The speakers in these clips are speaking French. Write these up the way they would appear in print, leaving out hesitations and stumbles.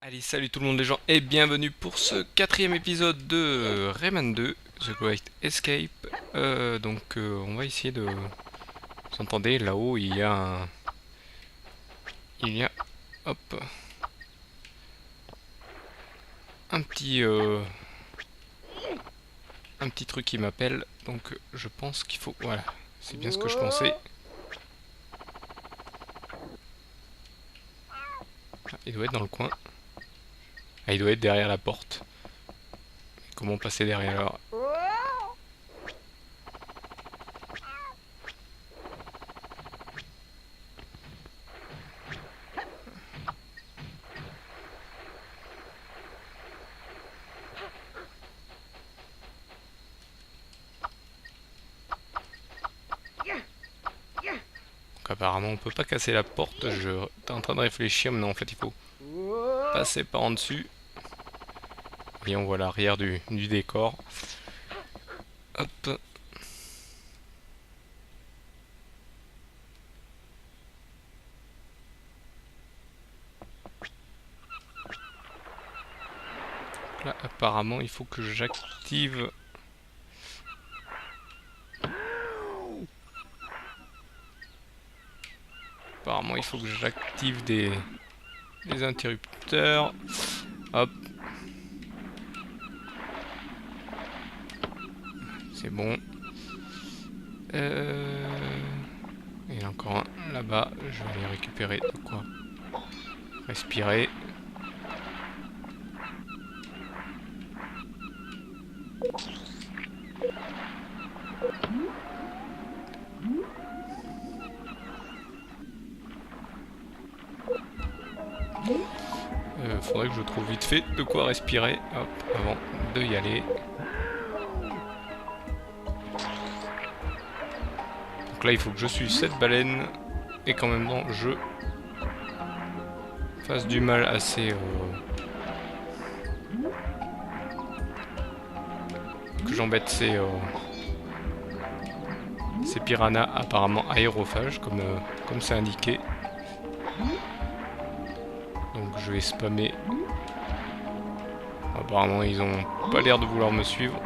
Allez, salut tout le monde les gens et bienvenue pour ce quatrième épisode de Rayman 2, The Great Escape. On va essayer de... Vous entendez, là-haut il y a un... Il y a... Hop... Un petit... Un petit truc qui m'appelle, donc je pense qu'il faut... Voilà, c'est bien ce que je pensais. Ah, il doit être dans le coin. Ah, il doit être derrière la porte. Comment passer derrière alors? Donc apparemment on peut pas casser la porte, je... T'es en train de réfléchir, mais non en fait il faut passer par en dessus. Et on voit l'arrière du décor. Hop. Là, apparemment, il faut que j'active... Apparemment, il faut que j'active des interrupteurs. Hop. C'est bon. Il y en a encore un là-bas. Je vais aller récupérer de quoi respirer. Faudrait que je trouve vite fait de quoi respirer. Hop, avant de y aller. Donc là, il faut que je suive cette baleine et qu'en même temps, je fasse du mal à ces... que j'embête ces piranhas apparemment aérophages, comme c'est indiqué. Donc je vais spammer. Apparemment ils ont pas l'air de vouloir me suivre.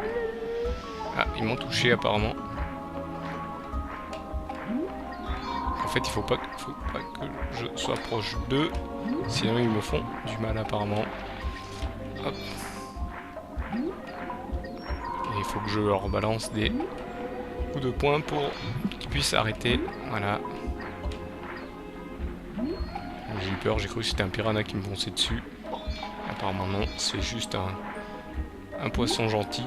Ah, ils m'ont touché apparemment. En fait il faut pas que je sois proche d'eux. Sinon ils me font du mal apparemment. Hop. Et il faut que je leur balance des coups de poing pour qu'ils puissent arrêter. Voilà. J'ai eu peur, j'ai cru que c'était un piranha qui me fonçait dessus. Apparemment non, c'est juste un poisson gentil.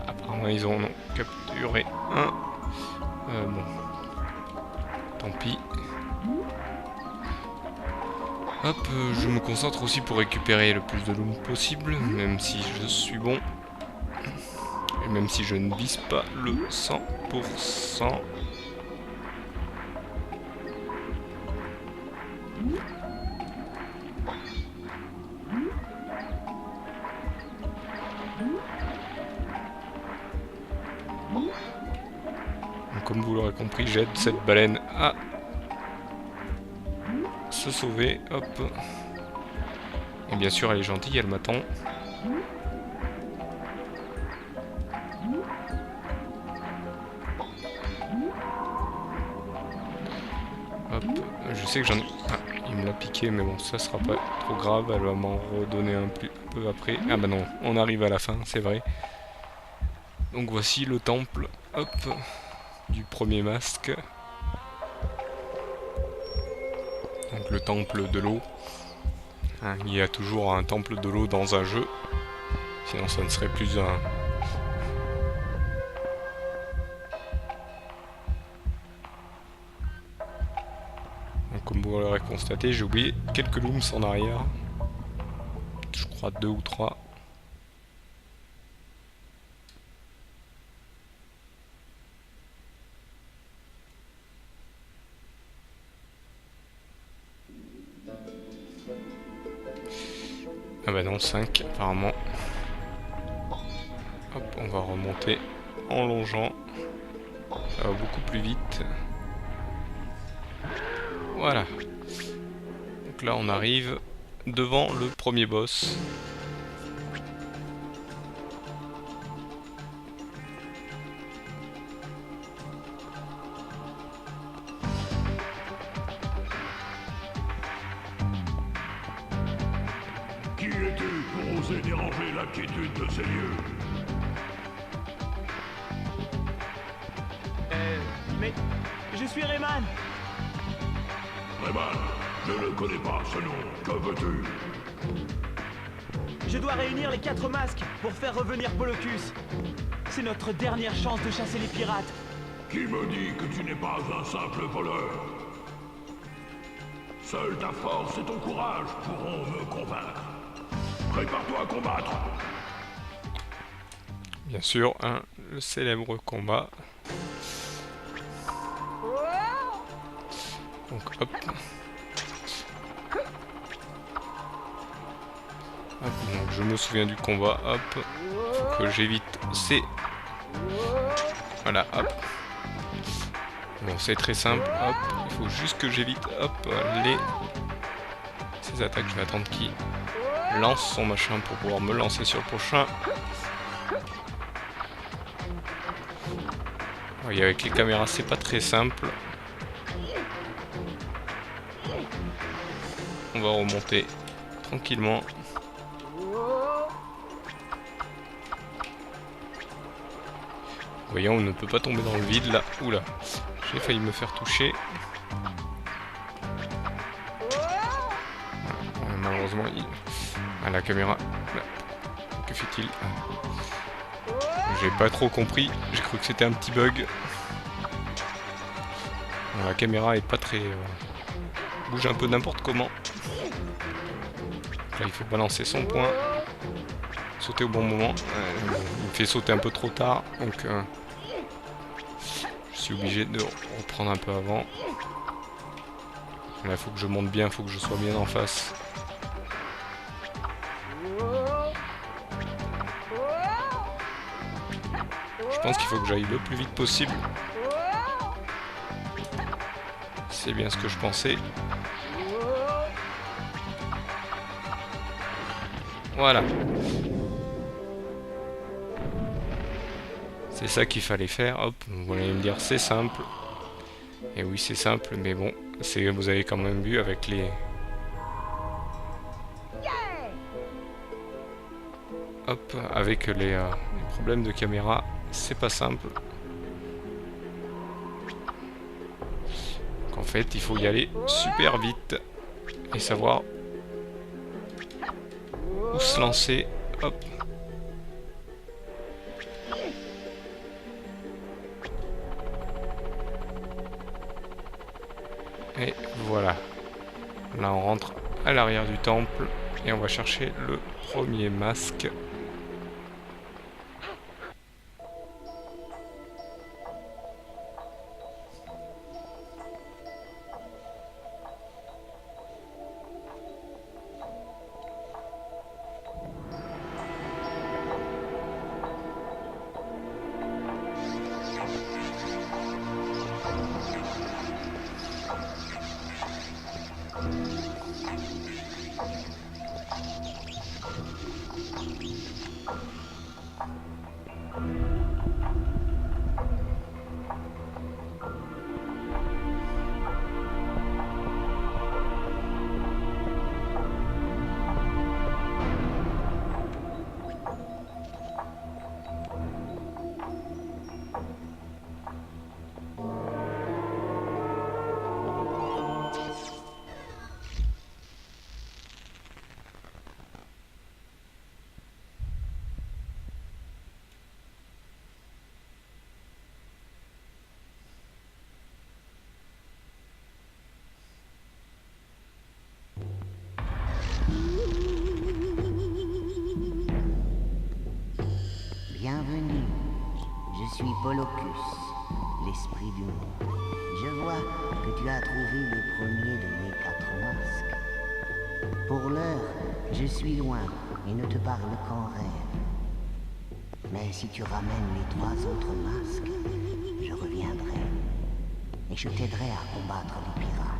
Apparemment ils ont capturé un. Bon. Tant pis. Hop, je me concentre aussi pour récupérer le plus de loot possible, même si je suis bon. Et même si je ne vise pas le 100%. Donc, comme vous l'aurez compris, j'aide cette baleine à se sauver. Hop. Et bien sûr, elle est gentille, elle m'attend. Hop. Je sais que j'en ai... Ah, il me l'a piqué, mais bon, ça sera pas trop grave. Elle va m'en redonner un peu après. Ah bah non, on arrive à la fin, c'est vrai. Donc voici le temple, hop, du premier masque. Donc le temple de l'eau. Hein, il y a toujours un temple de l'eau dans un jeu. Sinon ça ne serait plus un... Donc comme vous l'aurez constaté, j'ai oublié quelques looms en arrière. crois 2 ou 3. Ah bah non, 5 apparemment. Hop, on va remonter en longeant. Ça va beaucoup plus vite. Voilà. Donc là on arrive devant le premier boss. Qui es-tu pour oser déranger la quiétude de ces lieux? Mais je suis Rayman. Rayman, je ne connais pas ce nom. Que veux-tu? Je dois réunir les 4 masques pour faire revenir Polocus. C'est notre dernière chance de chasser les pirates. Qui me dit que tu n'es pas un simple voleur? Seule ta force et ton courage pourront me convaincre. Prépare-toi à combattre. Bien sûr, hein, le célèbre combat. Donc hop. Hop, donc je me souviens du combat, hop. Faut que j'évite ces... Voilà, hop. Bon, c'est très simple, hop. Il faut juste que j'évite, hop, ces attaques. Je vais attendre qu'il lance son machin pour pouvoir me lancer sur le prochain. Oui, avec les caméras, c'est pas très simple. On va remonter tranquillement. Voyons, on ne peut pas tomber dans le vide là. Oula, j'ai failli me faire toucher. Malheureusement, la caméra... Que fait-il? J'ai pas trop compris. J'ai cru que c'était un petit bug. Bon, la caméra est pas très... bouge un peu n'importe comment. Là, il faut balancer son point. Sauter au bon moment. Il me fait sauter un peu trop tard. Donc, je suis obligé de reprendre un peu avant. Là, il faut que je monte bien. Il faut que je sois bien en face. Je pense qu'il faut que j'aille le plus vite possible. C'est bien ce que je pensais. Voilà. C'est ça qu'il fallait faire. Hop, vous allez me dire c'est simple. Et oui, c'est simple, mais bon, vous avez quand même vu avec les... Hop, avec les problèmes de caméra, c'est pas simple. Donc en fait, il faut y aller super vite et savoir où se lancer. Hop. Et voilà. Là, on rentre à l'arrière du temple et on va chercher le premier masque. Polocus, l'esprit du monde. Je vois que tu as trouvé le premier de mes 4 masques. Pour l'heure, je suis loin et ne te parle qu'en rêve. Mais si tu ramènes les 3 autres masques, je reviendrai. Et je t'aiderai à combattre les pirates.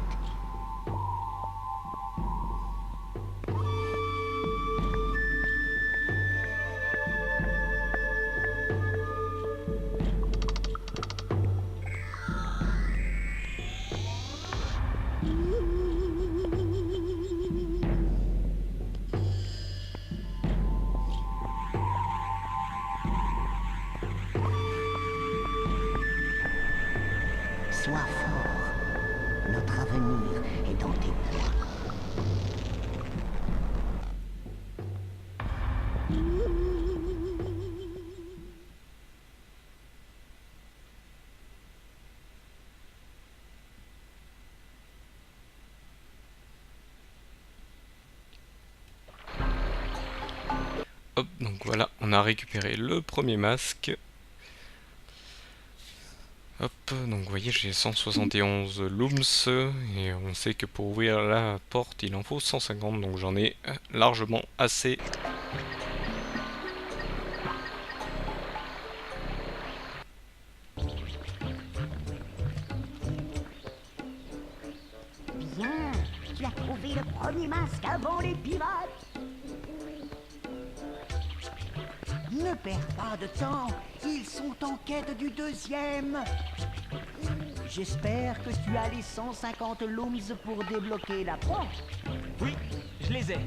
Sois fort. Notre avenir est dans tes poings. Hop, donc voilà, on a récupéré le premier masque. Hop, donc vous voyez j'ai 171 looms et on sait que pour ouvrir la porte il en faut 150, donc j'en ai largement assez. Bien, tu as trouvé le premier masque avant les pirates. Ne perds pas de temps, ils sont en quête du deuxième. J'espère que tu as les 150 looms pour débloquer la porte. Oui, je les ai.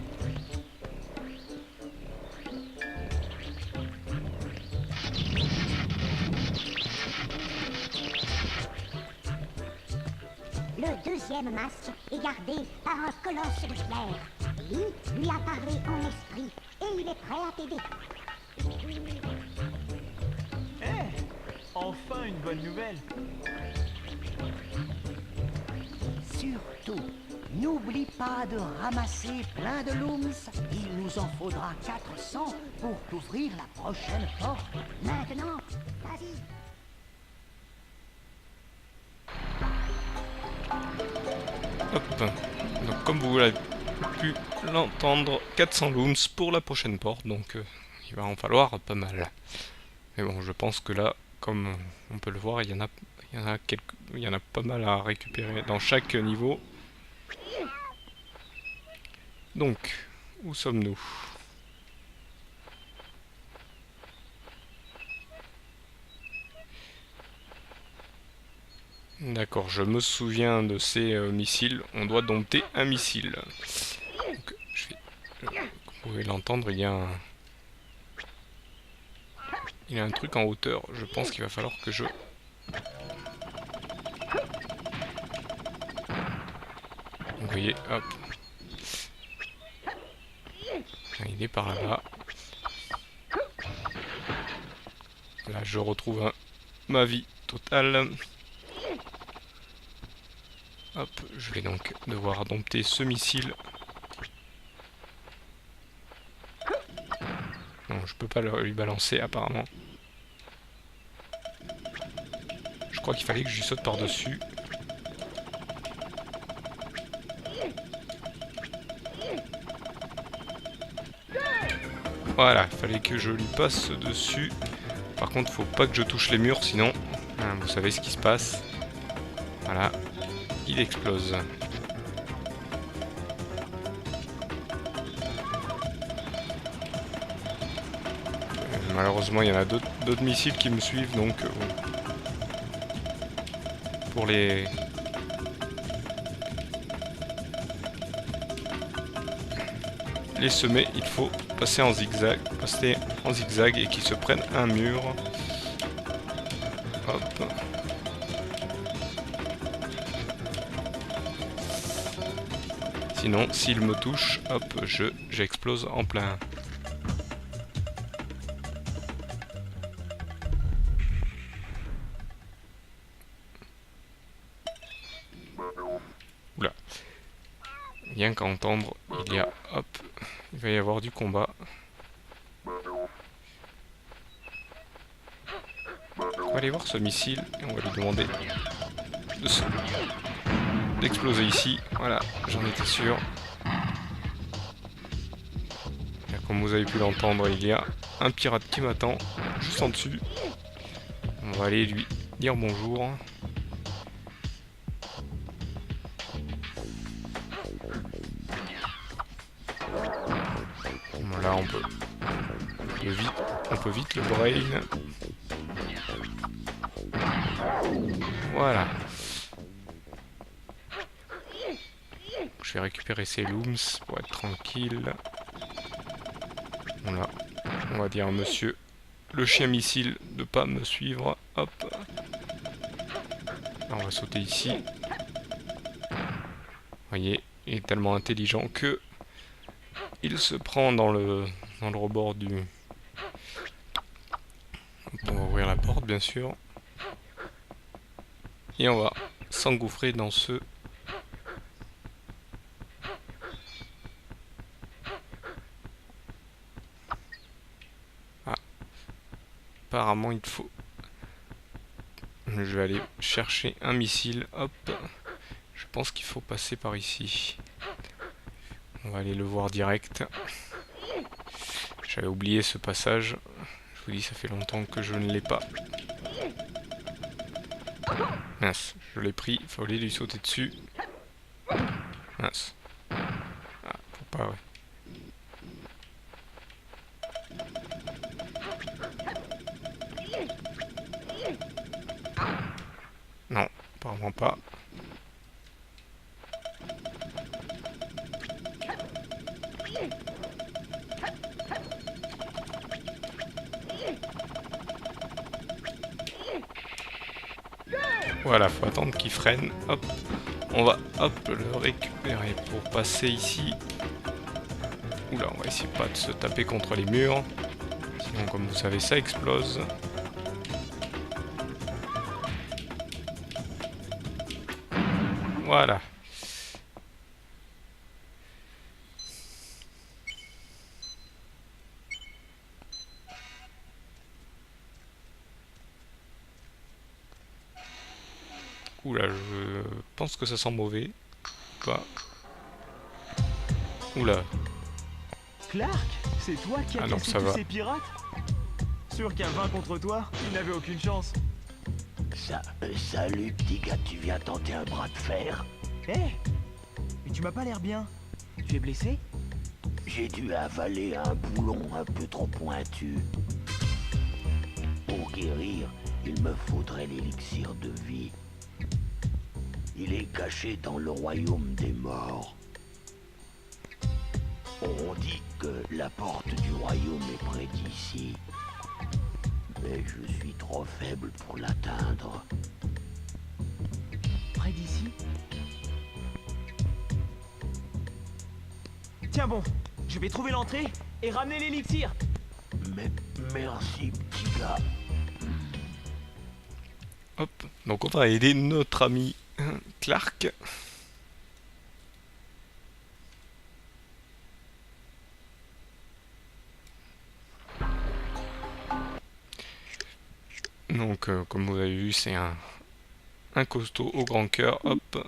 Le deuxième masque est gardé par un colosse de pierre. Lui a parlé en esprit et il est prêt à t'aider. Eh, enfin une bonne nouvelle. Surtout, n'oublie pas de ramasser plein de looms. Il nous en faudra 400 pour ouvrir la prochaine porte. Maintenant, vas-y. Hop, donc comme vous l'avez pu l'entendre, 400 looms pour la prochaine porte, donc il va en falloir pas mal. Mais bon, je pense que là, comme on peut le voir, il y en a pas mal à récupérer dans chaque niveau. Donc, où sommes-nous? D'accord, je me souviens de ces missiles. On doit dompter un missile. Donc, comme vous pouvez l'entendre, il y a un truc en hauteur. Je pense qu'il va falloir que je... Vous voyez, hop. Il est par là-bas. Là, je retrouve ma vie totale. Hop, je vais donc devoir dompter ce missile. Non, je peux pas lui balancer apparemment. Je crois qu'il fallait que je lui saute par-dessus. Voilà, il fallait que je lui passe dessus. Par contre, faut pas que je touche les murs, sinon, vous savez ce qui se passe. Voilà, il explose. Malheureusement, il y en a d'autres missiles qui me suivent, donc pour les semer, il faut passer en zigzag, et qu'ils se prennent un mur. Hop. Sinon, s'il me touche, hop, j'explose en plein. Oula. Rien qu'à entendre, il va y avoir du combat. On va aller voir ce missile et on va lui demander d'exploser ici. Voilà, j'en étais sûr. Et comme vous avez pu l'entendre, il y a un pirate qui m'attend juste en dessus. On va aller lui dire bonjour. Voilà, on peut vite le brain. Voilà. Je vais récupérer ces looms pour être tranquille. Voilà. On va dire à monsieur le chien missile de pas me suivre. Hop. Alors, on va sauter ici. Vous voyez, il est tellement intelligent que il se prend dans le rebord du... On va ouvrir la porte, bien sûr. Et on va s'engouffrer dans ce... Ah. Apparemment, il faut... Je vais aller chercher un missile. Hop. Je pense qu'il faut passer par ici. On va aller le voir direct. J'avais oublié ce passage. Je vous dis, ça fait longtemps que je ne l'ai pas. Mince, je l'ai pris. Il fallait lui sauter dessus. Mince. Ah, faut pas, ouais. Non, apparemment pas. Voilà, faut attendre qu'il freine. Hop, on va le récupérer pour passer ici. Oula, on va essayer pas de se taper contre les murs. Sinon, comme vous savez, ça explose. Voilà. Oula, je pense que ça sent mauvais. Pas. Oula. Clark, c'est toi qui as non, cassé ça tous va. ces pirates? Sûr qu'un 20 contre toi, il n'avait aucune chance. Salut petit gars, tu viens tenter un bras de fer? Hé, mais tu m'as pas l'air bien. Tu es blessé? J'ai dû avaler un boulon un peu trop pointu. Pour guérir, il me faudrait l'élixir de vie. Il est caché dans le royaume des morts. On dit que la porte du royaume est près d'ici. Mais je suis trop faible pour l'atteindre. Près d'ici? Tiens bon, je vais trouver l'entrée et ramener l'élixir. Mais merci petit gars. Hop, donc on va aider notre ami Clark. Donc comme vous avez vu, c'est un costaud au grand cœur. Hop.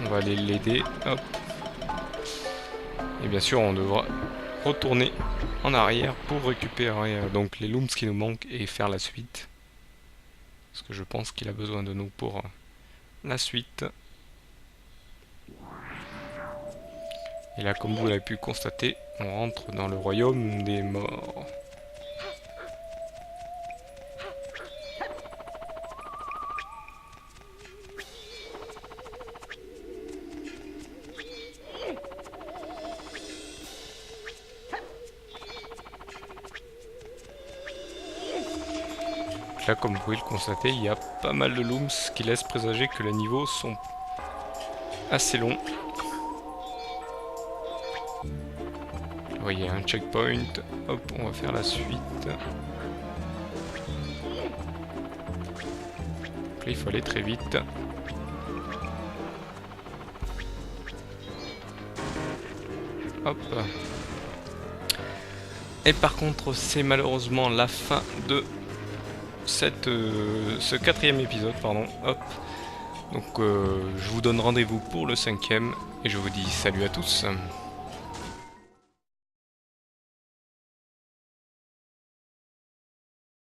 On va aller l'aider. Hop. Et bien sûr, on devra retourner en arrière pour récupérer donc les looms qui nous manquent et faire la suite. Parce que je pense qu'il a besoin de nous pour la suite. Et là, comme vous l'avez pu constater, on rentre dans le royaume des morts. Là, comme vous pouvez le constater, il y a pas mal de looms qui laissent présager que les niveaux sont assez longs. Vous voyez un checkpoint. Hop, on va faire la suite. Là, il faut aller très vite. Hop. Et par contre, c'est malheureusement la fin de ce 4e épisode, pardon. Hop. Donc je vous donne rendez-vous pour le 5e et je vous dis salut à tous.